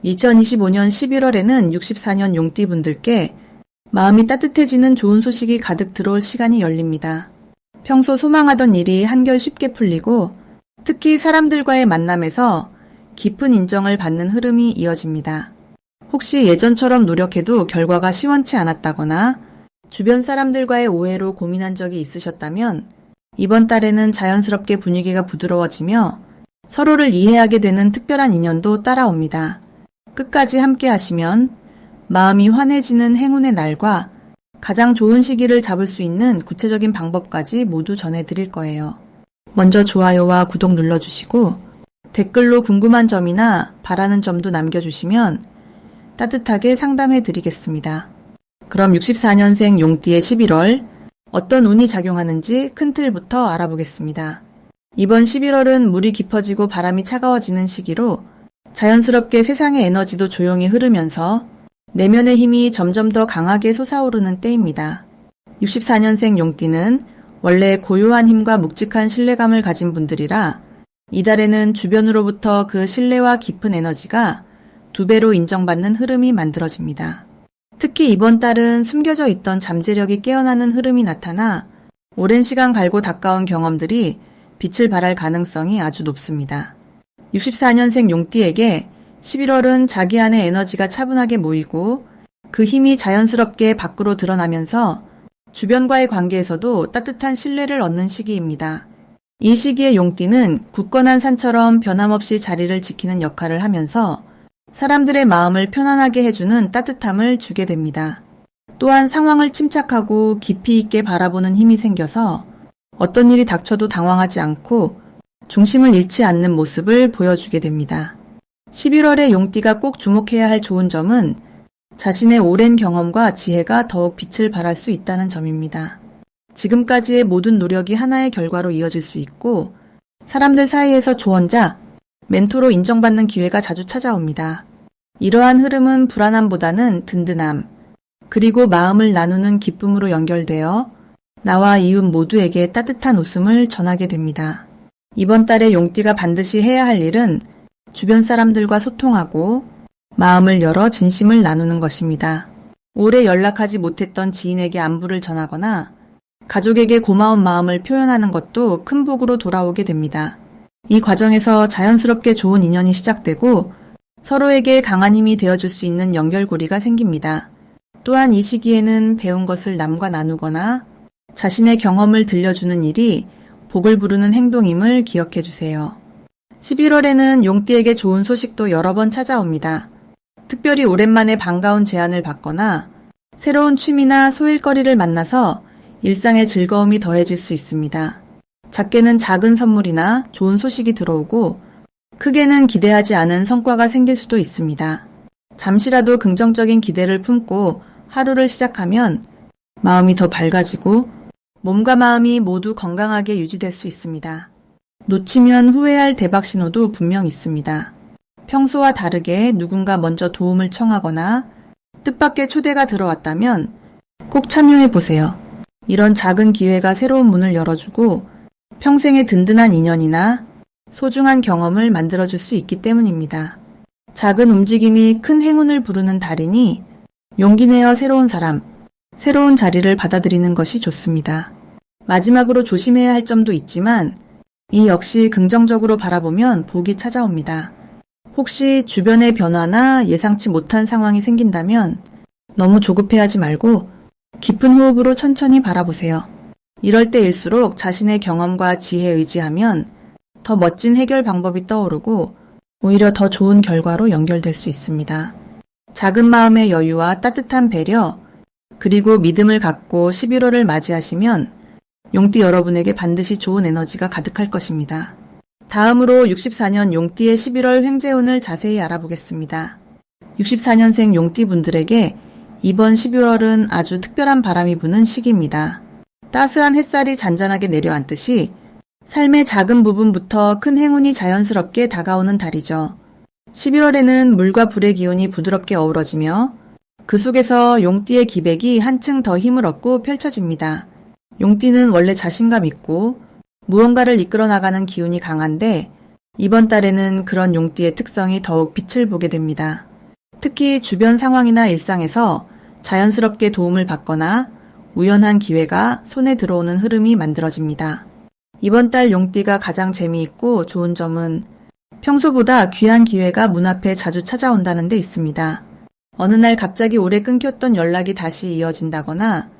2025년 11월에는 64년 용띠분들께 마음이 따뜻해지는 좋은 소식이 가득 들어올 시간이 열립니다. 평소 소망하던 일이 한결 쉽게 풀리고 특히 사람들과의 만남에서 깊은 인정을 받는 흐름이 이어집니다. 혹시 예전처럼 노력해도 결과가 시원치 않았다거나 주변 사람들과의 오해로 고민한 적이 있으셨다면 이번 달에는 자연스럽게 분위기가 부드러워지며 서로를 이해하게 되는 특별한 인연도 따라옵니다. 끝까지 함께 하시면 마음이 환해지는 행운의 날과 가장 좋은 시기를 잡을 수 있는 구체적인 방법까지 모두 전해드릴 거예요. 먼저 좋아요와 구독 눌러주시고 댓글로 궁금한 점이나 바라는 점도 남겨주시면 따뜻하게 상담해드리겠습니다. 그럼 64년생 용띠의 11월 어떤 운이 작용하는지 큰 틀부터 알아보겠습니다. 이번 11월은 물이 깊어지고 바람이 차가워지는 시기로 자연스럽게 세상의 에너지도 조용히 흐르면서 내면의 힘이 점점 더 강하게 솟아오르는 때입니다. 64년생 용띠는 원래 고요한 힘과 묵직한 신뢰감을 가진 분들이라 이달에는 주변으로부터 그 신뢰와 깊은 에너지가 2배로 인정받는 흐름이 만들어집니다. 특히 이번 달은 숨겨져 있던 잠재력이 깨어나는 흐름이 나타나 오랜 시간 갈고 닦아온 경험들이 빛을 발할 가능성이 아주 높습니다. 64년생 용띠에게 11월은 자기 안의 에너지가 차분하게 모이고 그 힘이 자연스럽게 밖으로 드러나면서 주변과의 관계에서도 따뜻한 신뢰를 얻는 시기입니다. 이 시기에 용띠는 굳건한 산처럼 변함없이 자리를 지키는 역할을 하면서 사람들의 마음을 편안하게 해주는 따뜻함을 주게 됩니다. 또한 상황을 침착하고 깊이 있게 바라보는 힘이 생겨서 어떤 일이 닥쳐도 당황하지 않고 중심을 잃지 않는 모습을 보여주게 됩니다. 11월에 용띠가 꼭 주목해야 할 좋은 점은 자신의 오랜 경험과 지혜가 더욱 빛을 발할 수 있다는 점입니다. 지금까지의 모든 노력이 하나의 결과로 이어질 수 있고 사람들 사이에서 조언자, 멘토로 인정받는 기회가 자주 찾아옵니다. 이러한 흐름은 불안함보다는 든든함, 그리고 마음을 나누는 기쁨으로 연결되어 나와 이웃 모두에게 따뜻한 웃음을 전하게 됩니다. 이번 달에 용띠가 반드시 해야 할 일은 주변 사람들과 소통하고 마음을 열어 진심을 나누는 것입니다. 오래 연락하지 못했던 지인에게 안부를 전하거나 가족에게 고마운 마음을 표현하는 것도 큰 복으로 돌아오게 됩니다. 이 과정에서 자연스럽게 좋은 인연이 시작되고 서로에게 강한 힘이 되어줄 수 있는 연결고리가 생깁니다. 또한 이 시기에는 배운 것을 남과 나누거나 자신의 경험을 들려주는 일이 복을 부르는 행동임을 기억해 주세요. 11월에는 용띠에게 좋은 소식도 여러 번 찾아옵니다. 특별히 오랜만에 반가운 제안을 받거나 새로운 취미나 소일거리를 만나서 일상의 즐거움이 더해질 수 있습니다. 작게는 작은 선물이나 좋은 소식이 들어오고 크게는 기대하지 않은 성과가 생길 수도 있습니다. 잠시라도 긍정적인 기대를 품고 하루를 시작하면 마음이 더 밝아지고 몸과 마음이 모두 건강하게 유지될 수 있습니다. 놓치면 후회할 대박 신호도 분명 있습니다. 평소와 다르게 누군가 먼저 도움을 청하거나 뜻밖의 초대가 들어왔다면 꼭 참여해 보세요. 이런 작은 기회가 새로운 문을 열어주고 평생의 든든한 인연이나 소중한 경험을 만들어줄 수 있기 때문입니다. 작은 움직임이 큰 행운을 부르는 달이니 용기 내어 새로운 사람, 새로운 자리를 받아들이는 것이 좋습니다. 마지막으로 조심해야 할 점도 있지만 이 역시 긍정적으로 바라보면 복이 찾아옵니다. 혹시 주변의 변화나 예상치 못한 상황이 생긴다면 너무 조급해하지 말고 깊은 호흡으로 천천히 바라보세요. 이럴 때일수록 자신의 경험과 지혜에 의지하면 더 멋진 해결 방법이 떠오르고 오히려 더 좋은 결과로 연결될 수 있습니다. 작은 마음의 여유와 따뜻한 배려, 그리고 믿음을 갖고 11월을 맞이하시면 용띠 여러분에게 반드시 좋은 에너지가 가득할 것입니다. 다음으로 64년 용띠의 11월 횡재운을 자세히 알아보겠습니다. 64년생 용띠 분들에게 이번 12월은 아주 특별한 바람이 부는 시기입니다. 따스한 햇살이 잔잔하게 내려앉듯이 삶의 작은 부분부터 큰 행운이 자연스럽게 다가오는 달이죠. 11월에는 물과 불의 기운이 부드럽게 어우러지며 그 속에서 용띠의 기백이 한층 더 힘을 얻고 펼쳐집니다. 용띠는 원래 자신감 있고 무언가를 이끌어 나가는 기운이 강한데 이번 달에는 그런 용띠의 특성이 더욱 빛을 보게 됩니다. 특히 주변 상황이나 일상에서 자연스럽게 도움을 받거나 우연한 기회가 손에 들어오는 흐름이 만들어집니다. 이번 달 용띠가 가장 재미있고 좋은 점은 평소보다 귀한 기회가 문 앞에 자주 찾아온다는 데 있습니다. 어느 날 갑자기 오래 끊겼던 연락이 다시 이어진다거나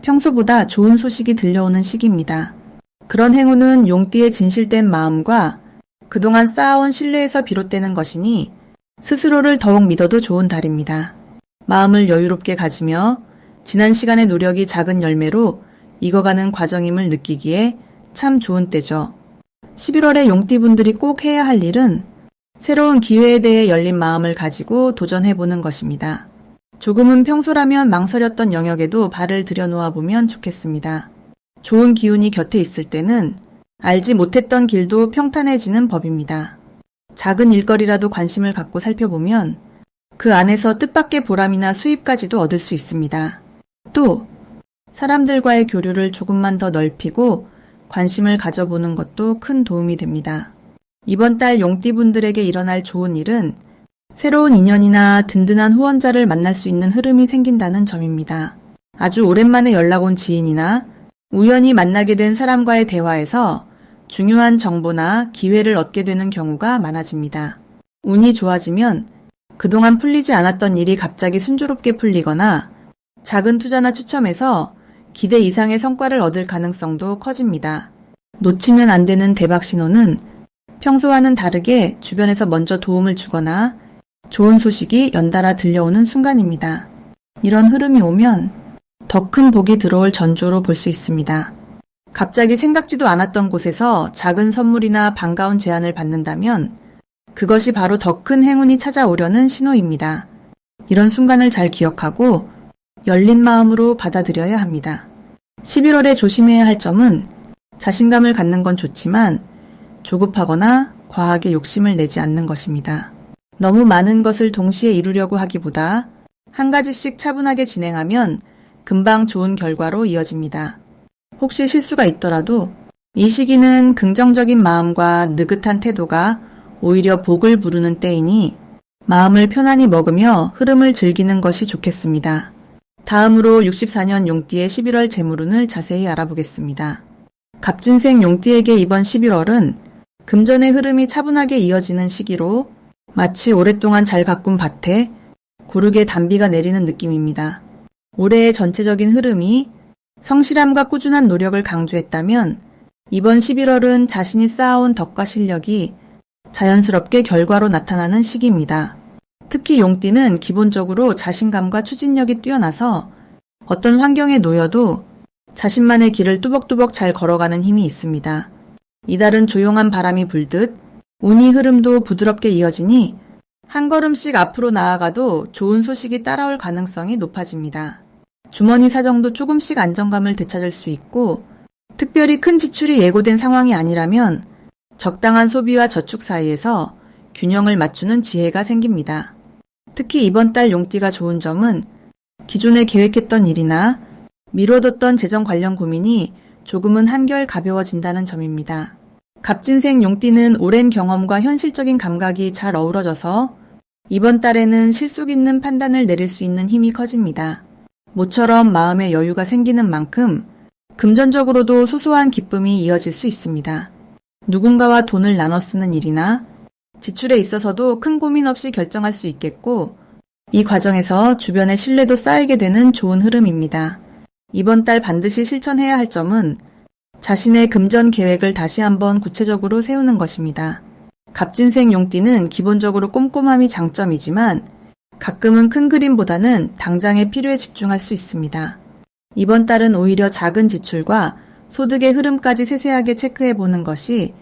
평소보다 좋은 소식이 들려오는 시기입니다. 그런 행운은 용띠의 진실된 마음과 그동안 쌓아온 신뢰에서 비롯되는 것이니 스스로를 더욱 믿어도 좋은 달입니다. 마음을 여유롭게 가지며 지난 시간의 노력이 작은 열매로 익어가는 과정임을 느끼기에 참 좋은 때죠. 11월에 용띠분들이 꼭 해야 할 일은 새로운 기회에 대해 열린 마음을 가지고 도전해보는 것입니다. 조금은 평소라면 망설였던 영역에도 발을 들여놓아 보면 좋겠습니다. 좋은 기운이 곁에 있을 때는 알지 못했던 길도 평탄해지는 법입니다. 작은 일거리라도 관심을 갖고 살펴보면 그 안에서 뜻밖의 보람이나 수입까지도 얻을 수 있습니다. 또 사람들과의 교류를 조금만 더 넓히고 관심을 가져보는 것도 큰 도움이 됩니다. 이번 달 용띠분들에게 일어날 좋은 일은 새로운 인연이나 든든한 후원자를 만날 수 있는 흐름이 생긴다는 점입니다. 아주 오랜만에 연락 온 지인이나 우연히 만나게 된 사람과의 대화에서 중요한 정보나 기회를 얻게 되는 경우가 많아집니다. 운이 좋아지면 그동안 풀리지 않았던 일이 갑자기 순조롭게 풀리거나 작은 투자나 추첨에서 기대 이상의 성과를 얻을 가능성도 커집니다. 놓치면 안 되는 대박 신호는 평소와는 다르게 주변에서 먼저 도움을 주거나 좋은 소식이 연달아 들려오는 순간입니다. 이런 흐름이 오면 더 큰 복이 들어올 전조로 볼 수 있습니다. 갑자기 생각지도 않았던 곳에서 작은 선물이나 반가운 제안을 받는다면 그것이 바로 더 큰 행운이 찾아오려는 신호입니다. 이런 순간을 잘 기억하고 열린 마음으로 받아들여야 합니다. 11월에 조심해야 할 점은 자신감을 갖는 건 좋지만 조급하거나 과하게 욕심을 내지 않는 것입니다. 너무 많은 것을 동시에 이루려고 하기보다 한 가지씩 차분하게 진행하면 금방 좋은 결과로 이어집니다. 혹시 실수가 있더라도 이 시기는 긍정적인 마음과 느긋한 태도가 오히려 복을 부르는 때이니 마음을 편안히 먹으며 흐름을 즐기는 것이 좋겠습니다. 다음으로 64년 용띠의 11월 재물운을 자세히 알아보겠습니다. 갑진생 용띠에게 이번 11월은 금전의 흐름이 차분하게 이어지는 시기로 마치 오랫동안 잘 가꾼 밭에 고르게 단비가 내리는 느낌입니다. 올해의 전체적인 흐름이 성실함과 꾸준한 노력을 강조했다면 이번 11월은 자신이 쌓아온 덕과 실력이 자연스럽게 결과로 나타나는 시기입니다. 특히 용띠는 기본적으로 자신감과 추진력이 뛰어나서 어떤 환경에 놓여도 자신만의 길을 뚜벅뚜벅 잘 걸어가는 힘이 있습니다. 이달은 조용한 바람이 불듯 운이 흐름도 부드럽게 이어지니 한 걸음씩 앞으로 나아가도 좋은 소식이 따라올 가능성이 높아집니다. 주머니 사정도 조금씩 안정감을 되찾을 수 있고 특별히 큰 지출이 예고된 상황이 아니라면 적당한 소비와 저축 사이에서 균형을 맞추는 지혜가 생깁니다. 특히 이번 달 용띠가 좋은 점은 기존에 계획했던 일이나 미뤄뒀던 재정 관련 고민이 조금은 한결 가벼워진다는 점입니다. 갑진생 용띠는 오랜 경험과 현실적인 감각이 잘 어우러져서 이번 달에는 실속 있는 판단을 내릴 수 있는 힘이 커집니다. 모처럼 마음의 여유가 생기는 만큼 금전적으로도 소소한 기쁨이 이어질 수 있습니다. 누군가와 돈을 나눠 쓰는 일이나 지출에 있어서도 큰 고민 없이 결정할 수 있겠고 이 과정에서 주변의 신뢰도 쌓이게 되는 좋은 흐름입니다. 이번 달 반드시 실천해야 할 점은 자신의 금전 계획을 다시 한번 구체적으로 세우는 것입니다. 갑진생 용띠는 기본적으로 꼼꼼함이 장점이지만 가끔은 큰 그림보다는 당장의 필요에 집중할 수 있습니다. 이번 달은 오히려 작은 지출과 소득의 흐름까지 세세하게 체크해보는 것이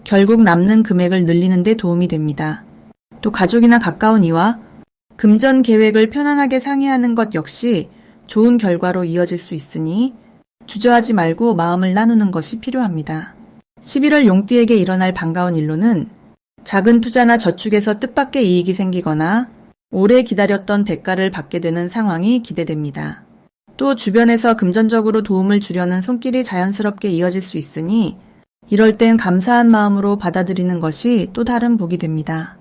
결국 남는 금액을 늘리는 데 도움이 됩니다. 또 가족이나 가까운 이와 금전 계획을 편안하게 상의하는 것 역시 좋은 결과로 이어질 수 있으니 주저하지 말고 마음을 나누는 것이 필요합니다. 11월 용띠에게 일어날 반가운 일로는 작은 투자나 저축에서 뜻밖의 이익이 생기거나 오래 기다렸던 대가를 받게 되는 상황이 기대됩니다. 또 주변에서 금전적으로 도움을 주려는 손길이 자연스럽게 이어질 수 있으니 이럴 땐 감사한 마음으로 받아들이는 것이 또 다른 복이 됩니다.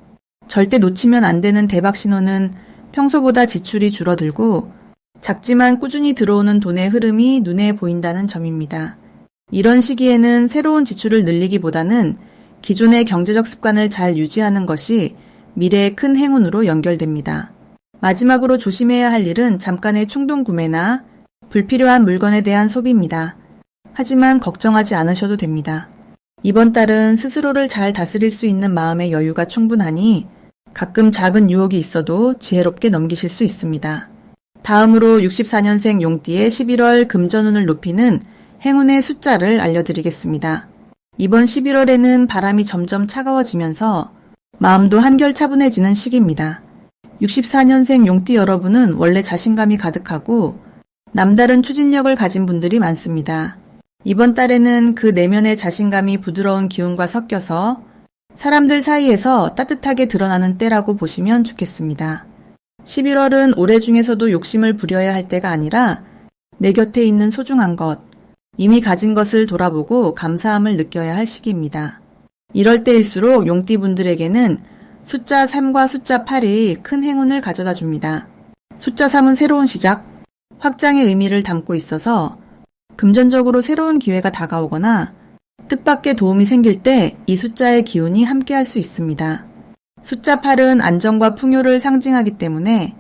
절대 놓치면 안 되는 대박 신호는 평소보다 지출이 줄어들고 작지만 꾸준히 들어오는 돈의 흐름이 눈에 보인다는 점입니다. 이런 시기에는 새로운 지출을 늘리기보다는 기존의 경제적 습관을 잘 유지하는 것이 미래의 큰 행운으로 연결됩니다. 마지막으로 조심해야 할 일은 잠깐의 충동 구매나 불필요한 물건에 대한 소비입니다. 하지만 걱정하지 않으셔도 됩니다. 이번 달은 스스로를 잘 다스릴 수 있는 마음의 여유가 충분하니 가끔 작은 유혹이 있어도 지혜롭게 넘기실 수 있습니다. 다음으로 64년생 용띠의 11월 금전운을 높이는 행운의 숫자를 알려드리겠습니다. 이번 11월에는 바람이 점점 차가워지면서 마음도 한결 차분해지는 시기입니다. 64년생 용띠 여러분은 원래 자신감이 가득하고 남다른 추진력을 가진 분들이 많습니다. 이번 달에는 그 내면의 자신감이 부드러운 기운과 섞여서 사람들 사이에서 따뜻하게 드러나는 때라고 보시면 좋겠습니다. 11월은 올해 중에서도 욕심을 부려야 할 때가 아니라 내 곁에 있는 소중한 것, 이미 가진 것을 돌아보고 감사함을 느껴야 할 시기입니다. 이럴 때일수록 용띠분들에게는 숫자 3과 숫자 8이 큰 행운을 가져다 줍니다. 숫자 3은 새로운 시작, 확장의 의미를 담고 있어서 금전적으로 새로운 기회가 다가오거나 뜻밖의 도움이 생길 때 이 숫자의 기운이 함께할 수 있습니다. 숫자 8은 안정과 풍요를 상징하기 때문에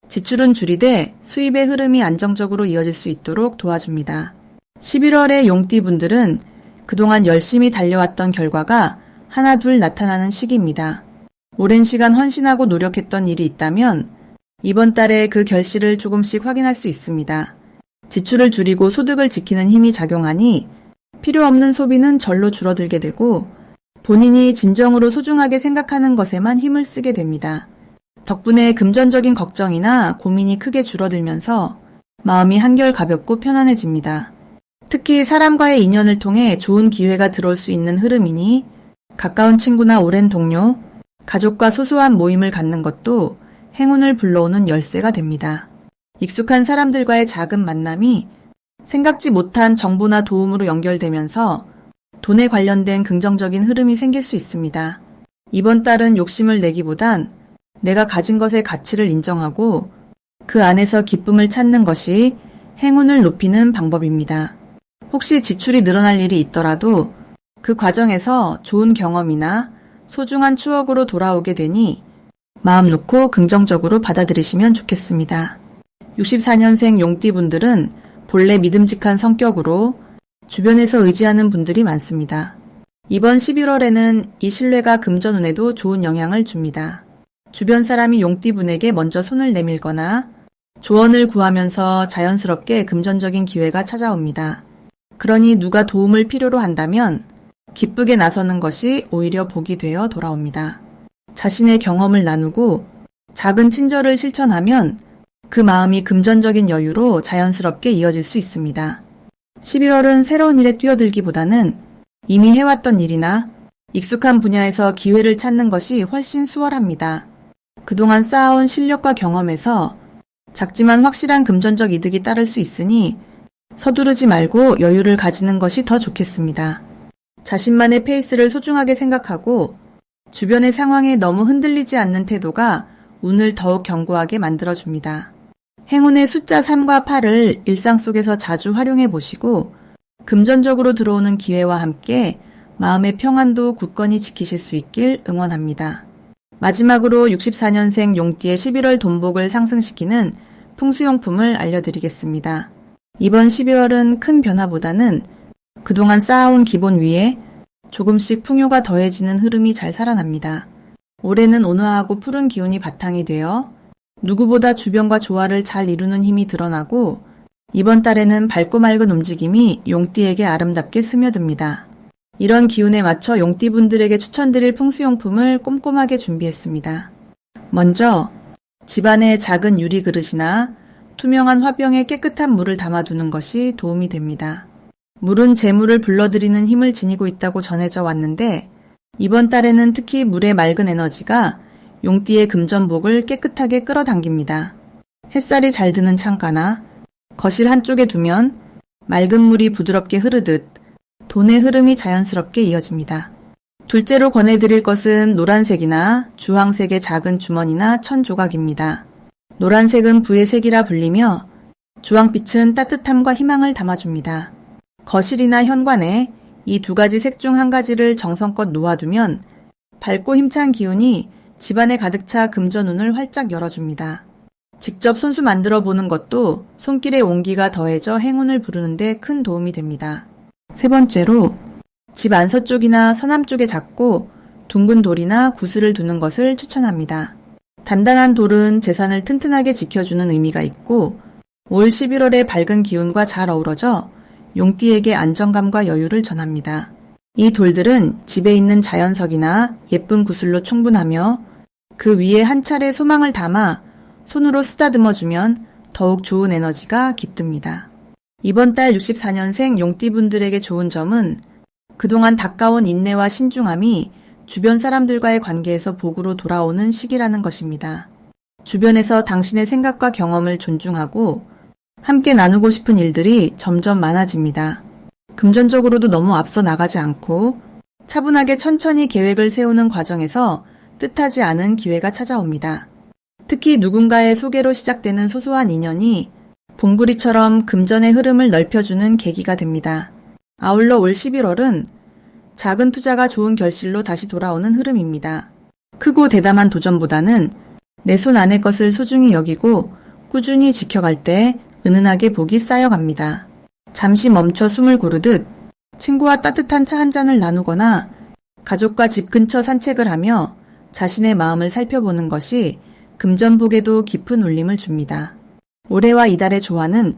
지출은 줄이되 수입의 흐름이 안정적으로 이어질 수 있도록 도와줍니다. 11월의 용띠분들은 그동안 열심히 달려왔던 결과가 하나둘 나타나는 시기입니다. 오랜 시간 헌신하고 노력했던 일이 있다면 이번 달에 그 결실을 조금씩 확인할 수 있습니다. 지출을 줄이고 소득을 지키는 힘이 작용하니 필요 없는 소비는 절로 줄어들게 되고 본인이 진정으로 소중하게 생각하는 것에만 힘을 쓰게 됩니다. 덕분에 금전적인 걱정이나 고민이 크게 줄어들면서 마음이 한결 가볍고 편안해집니다. 특히 사람과의 인연을 통해 좋은 기회가 들어올 수 있는 흐름이니 가까운 친구나 오랜 동료, 가족과 소소한 모임을 갖는 것도 행운을 불러오는 열쇠가 됩니다. 익숙한 사람들과의 작은 만남이 생각지 못한 정보나 도움으로 연결되면서 돈에 관련된 긍정적인 흐름이 생길 수 있습니다. 이번 달은 욕심을 내기보단 내가 가진 것의 가치를 인정하고 그 안에서 기쁨을 찾는 것이 행운을 높이는 방법입니다. 혹시 지출이 늘어날 일이 있더라도 그 과정에서 좋은 경험이나 소중한 추억으로 돌아오게 되니 마음 놓고 긍정적으로 받아들이시면 좋겠습니다. 64년생 용띠분들은 본래 믿음직한 성격으로 주변에서 의지하는 분들이 많습니다. 이번 11월에는 이 신뢰가 금전운에도 좋은 영향을 줍니다. 주변 사람이 용띠분에게 먼저 손을 내밀거나 조언을 구하면서 자연스럽게 금전적인 기회가 찾아옵니다. 그러니 누가 도움을 필요로 한다면 기쁘게 나서는 것이 오히려 복이 되어 돌아옵니다. 자신의 경험을 나누고 작은 친절을 실천하면 그 마음이 금전적인 여유로 자연스럽게 이어질 수 있습니다. 11월은 새로운 일에 뛰어들기보다는 이미 해왔던 일이나 익숙한 분야에서 기회를 찾는 것이 훨씬 수월합니다. 그동안 쌓아온 실력과 경험에서 작지만 확실한 금전적 이득이 따를 수 있으니 서두르지 말고 여유를 가지는 것이 더 좋겠습니다. 자신만의 페이스를 소중하게 생각하고 주변의 상황에 너무 흔들리지 않는 태도가 운을 더욱 견고하게 만들어줍니다. 행운의 숫자 3과 8을 일상 속에서 자주 활용해 보시고 금전적으로 들어오는 기회와 함께 마음의 평안도 굳건히 지키실 수 있길 응원합니다. 마지막으로 64년생 용띠의 11월 돈복을 상승시키는 풍수용품을 알려드리겠습니다. 이번 11월은 큰 변화보다는 그동안 쌓아온 기본 위에 조금씩 풍요가 더해지는 흐름이 잘 살아납니다. 올해는 온화하고 푸른 기운이 바탕이 되어 누구보다 주변과 조화를 잘 이루는 힘이 드러나고 이번 달에는 밝고 맑은 움직임이 용띠에게 아름답게 스며듭니다. 이런 기운에 맞춰 용띠분들에게 추천드릴 풍수용품을 꼼꼼하게 준비했습니다. 먼저 집안에 작은 유리 그릇이나 투명한 화병에 깨끗한 물을 담아두는 것이 도움이 됩니다. 물은 재물을 불러들이는 힘을 지니고 있다고 전해져 왔는데 이번 달에는 특히 물의 맑은 에너지가 용띠의 금전복을 깨끗하게 끌어당깁니다. 햇살이 잘 드는 창가나 거실 한쪽에 두면 맑은 물이 부드럽게 흐르듯 돈의 흐름이 자연스럽게 이어집니다. 둘째로 권해드릴 것은 노란색이나 주황색의 작은 주머니나 천 조각입니다. 노란색은 부의 색이라 불리며 주황빛은 따뜻함과 희망을 담아줍니다. 거실이나 현관에 이 두 가지 색 중 한 가지를 정성껏 놓아두면 밝고 힘찬 기운이 집안에 가득 차 금전운을 활짝 열어줍니다. 직접 손수 만들어 보는 것도 손길의 온기가 더해져 행운을 부르는 데 큰 도움이 됩니다. 세 번째로 집 안서쪽이나 서남쪽에 작고 둥근 돌이나 구슬을 두는 것을 추천합니다. 단단한 돌은 재산을 튼튼하게 지켜주는 의미가 있고 올 11월의 밝은 기운과 잘 어우러져 용띠에게 안정감과 여유를 전합니다. 이 돌들은 집에 있는 자연석이나 예쁜 구슬로 충분하며 그 위에 한 차례 소망을 담아 손으로 쓰다듬어주면 더욱 좋은 에너지가 깃듭니다. 이번 달 64년생 용띠분들에게 좋은 점은 그동안 닦아온 인내와 신중함이 주변 사람들과의 관계에서 복으로 돌아오는 시기라는 것입니다. 주변에서 당신의 생각과 경험을 존중하고 함께 나누고 싶은 일들이 점점 많아집니다. 금전적으로도 너무 앞서 나가지 않고 차분하게 천천히 계획을 세우는 과정에서 뜻하지 않은 기회가 찾아옵니다. 특히 누군가의 소개로 시작되는 소소한 인연이 봉구리처럼 금전의 흐름을 넓혀주는 계기가 됩니다. 아울러 올 11월은 작은 투자가 좋은 결실로 다시 돌아오는 흐름입니다. 크고 대담한 도전보다는 내 손 안의 것을 소중히 여기고 꾸준히 지켜갈 때 은은하게 복이 쌓여갑니다. 잠시 멈춰 숨을 고르듯 친구와 따뜻한 차 한 잔을 나누거나 가족과 집 근처 산책을 하며 자신의 마음을 살펴보는 것이 금전복에도 깊은 울림을 줍니다. 올해와 이달의 조화는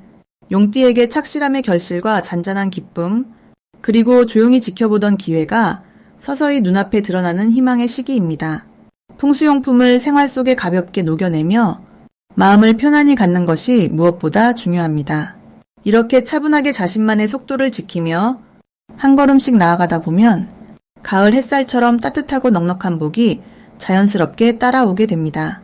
용띠에게 착실함의 결실과 잔잔한 기쁨, 그리고 조용히 지켜보던 기회가 서서히 눈앞에 드러나는 희망의 시기입니다. 풍수용품을 생활 속에 가볍게 녹여내며 마음을 편안히 갖는 것이 무엇보다 중요합니다. 이렇게 차분하게 자신만의 속도를 지키며 한 걸음씩 나아가다 보면 가을 햇살처럼 따뜻하고 넉넉한 복이 자연스럽게 따라오게 됩니다.